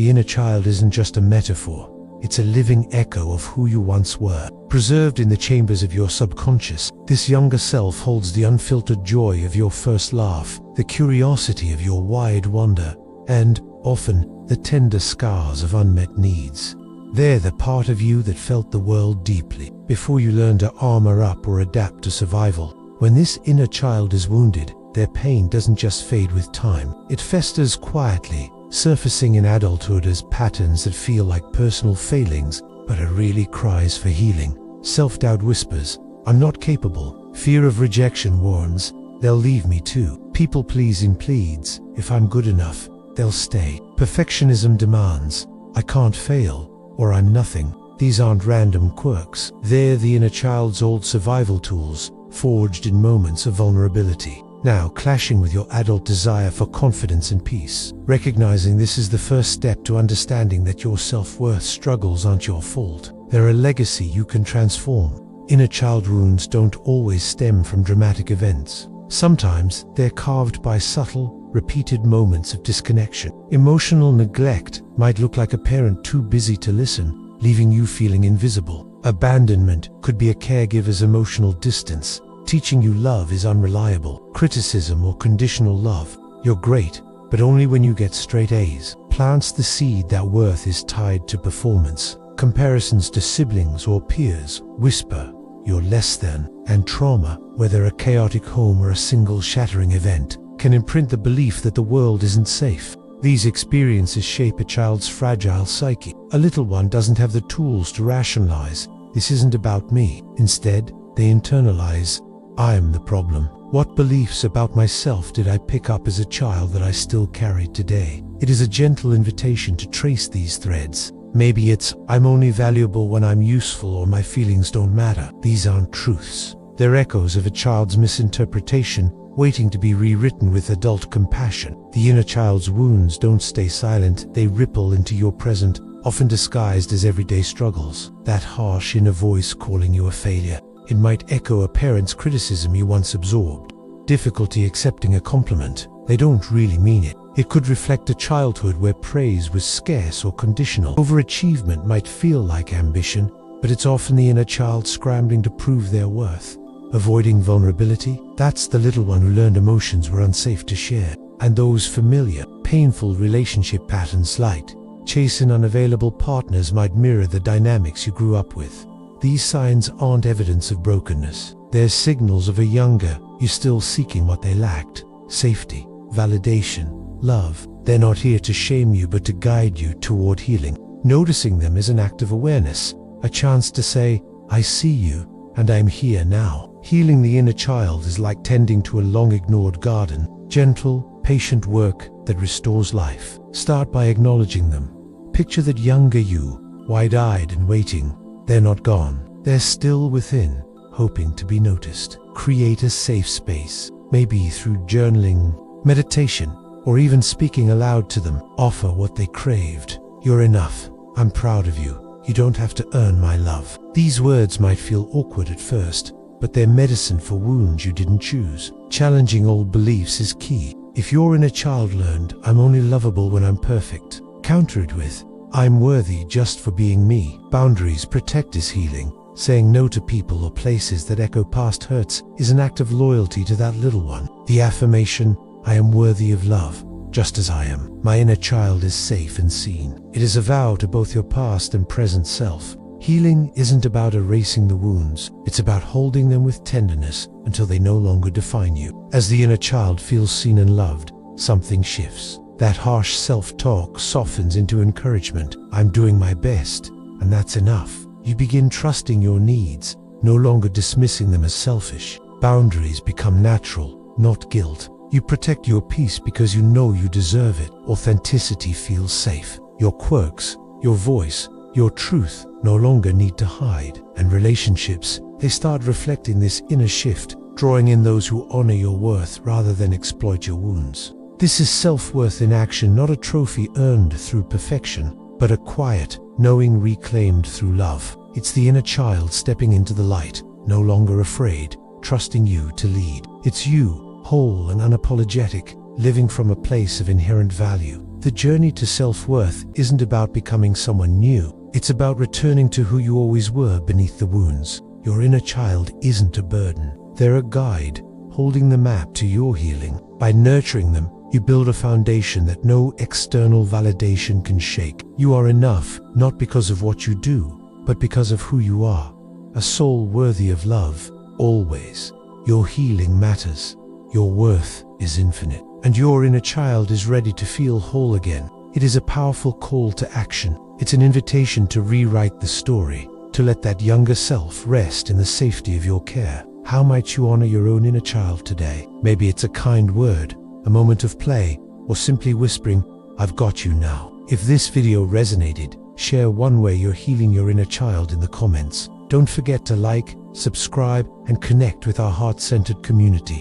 The inner child isn't just a metaphor. It's a living echo of who you once were. Preserved in the chambers of your subconscious, this younger self holds the unfiltered joy of your first laugh, the curiosity of your wide wonder, and, often, the tender scars of unmet needs. They're the part of you that felt the world deeply, before you learned to armor up or adapt to survival. When this inner child is wounded, their pain doesn't just fade with time. It festers quietly, surfacing in adulthood as patterns that feel like personal failings, but are really cries for healing. Self-doubt whispers, "I'm not capable." Fear of rejection warns, "They'll leave me too." People-pleasing pleads, "If I'm good enough, they'll stay." Perfectionism demands, "I can't fail," or "I'm nothing." These aren't random quirks. They're the inner child's old survival tools, forged in moments of vulnerability. Now, clashing with your adult desire for confidence and peace. Recognizing this is the first step to understanding that your self-worth struggles aren't your fault. They're a legacy you can transform. Inner child wounds don't always stem from dramatic events. Sometimes they're carved by subtle, repeated moments of disconnection. Emotional neglect might look like a parent too busy to listen, leaving you feeling invisible. Abandonment could be a caregiver's emotional distance, teaching you love is unreliable. Criticism or conditional love, "You're great, but only when you get straight A's," plants the seed that worth is tied to performance. Comparisons to siblings or peers whisper, "You're less than," and trauma, whether a chaotic home or a single shattering event, can imprint the belief that the world isn't safe. These experiences shape a child's fragile psyche. A little one doesn't have the tools to rationalize, "This isn't about me." Instead, they internalize, "I'm the problem. What beliefs about myself did I pick up as a child that I still carry today?" It is a gentle invitation to trace these threads. Maybe it's, "I'm only valuable when I'm useful," or "My feelings don't matter." These aren't truths. They're echoes of a child's misinterpretation, waiting to be rewritten with adult compassion. The inner child's wounds don't stay silent, they ripple into your present, often disguised as everyday struggles. That harsh inner voice calling you a failure. It might echo a parent's criticism you once absorbed. Difficulty accepting a compliment. They don't really mean it. It could reflect a childhood where praise was scarce or conditional. Overachievement might feel like ambition, but it's often the inner child scrambling to prove their worth. Avoiding vulnerability, that's the little one who learned emotions were unsafe to share. And those familiar, painful relationship patterns like chasing unavailable partners might mirror the dynamics you grew up with. These signs aren't evidence of brokenness. They're signals of a younger, you still seeking what they lacked: safety, validation, love. They're not here to shame you but to guide you toward healing. Noticing them is an act of awareness, a chance to say, "I see you, and I'm here now." Healing the inner child is like tending to a long-ignored garden, gentle, patient work that restores life. Start by acknowledging them. Picture that younger you, wide-eyed and waiting. They're not gone. They're still within, hoping to be noticed. Create a safe space, maybe through journaling, meditation, or even speaking aloud to them. Offer what they craved. "You're enough. I'm proud of you. You don't have to earn my love." These words might feel awkward at first, but they're medicine for wounds you didn't choose. Challenging old beliefs is key. If your inner child learned, "I'm only lovable when I'm perfect," counter it with, "I'm worthy just for being me." Boundaries protect this healing. Saying no to people or places that echo past hurts is an act of loyalty to that little one. The affirmation, "I am worthy of love, just as I am. My inner child is safe and seen." It is a vow to both your past and present self. Healing isn't about erasing the wounds, it's about holding them with tenderness until they no longer define you. As the inner child feels seen and loved, something shifts. That harsh self-talk softens into encouragement. "I'm doing my best, and that's enough." You begin trusting your needs, no longer dismissing them as selfish. Boundaries become natural, not guilt. You protect your peace because you know you deserve it. Authenticity feels safe. Your quirks, your voice, your truth no longer need to hide. And relationships, they start reflecting this inner shift, drawing in those who honor your worth rather than exploit your wounds. This is self-worth in action, not a trophy earned through perfection, but a quiet, knowing reclaimed through love. It's the inner child stepping into the light, no longer afraid, trusting you to lead. It's you, whole and unapologetic, living from a place of inherent value. The journey to self-worth isn't about becoming someone new. It's about returning to who you always were beneath the wounds. Your inner child isn't a burden. They're a guide, holding the map to your healing. By nurturing them, you build a foundation that no external validation can shake. You are enough, not because of what you do, but because of who you are. A soul worthy of love, always. Your healing matters. Your worth is infinite. And your inner child is ready to feel whole again. It is a powerful call to action. It's an invitation to rewrite the story, to let that younger self rest in the safety of your care. How might you honor your own inner child today? Maybe it's a kind word, a moment of play, or simply whispering, "I've got you now." If this video resonated, share one way you're healing your inner child in the comments. Don't forget to like, subscribe, and connect with our heart-centered community.